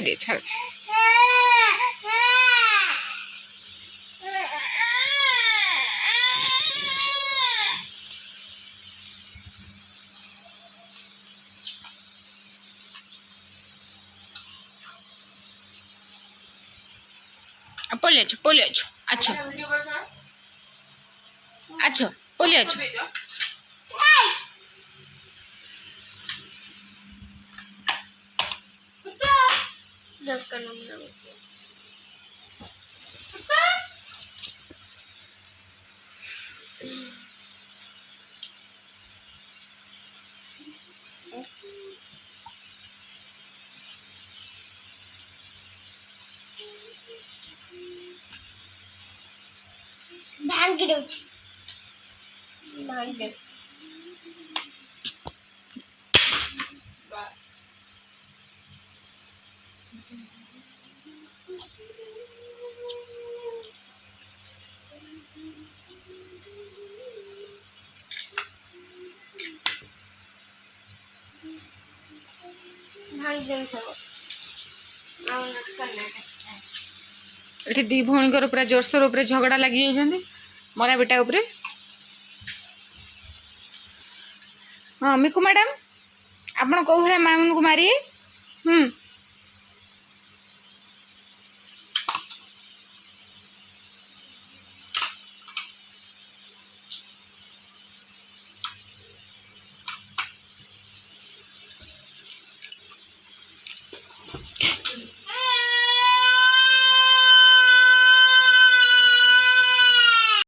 दिए छाड़ पोलियो अच्छा अच्छा पोलियो भांगी दउछि भांग दे भांग दे सब आउ न करना ये दी भौणीकर पूरा जोरसोर उपर झगड़ा लगी मरा बेटा उपरे हाँ मिकु मैडम आप कौ भाया मामून को मारिए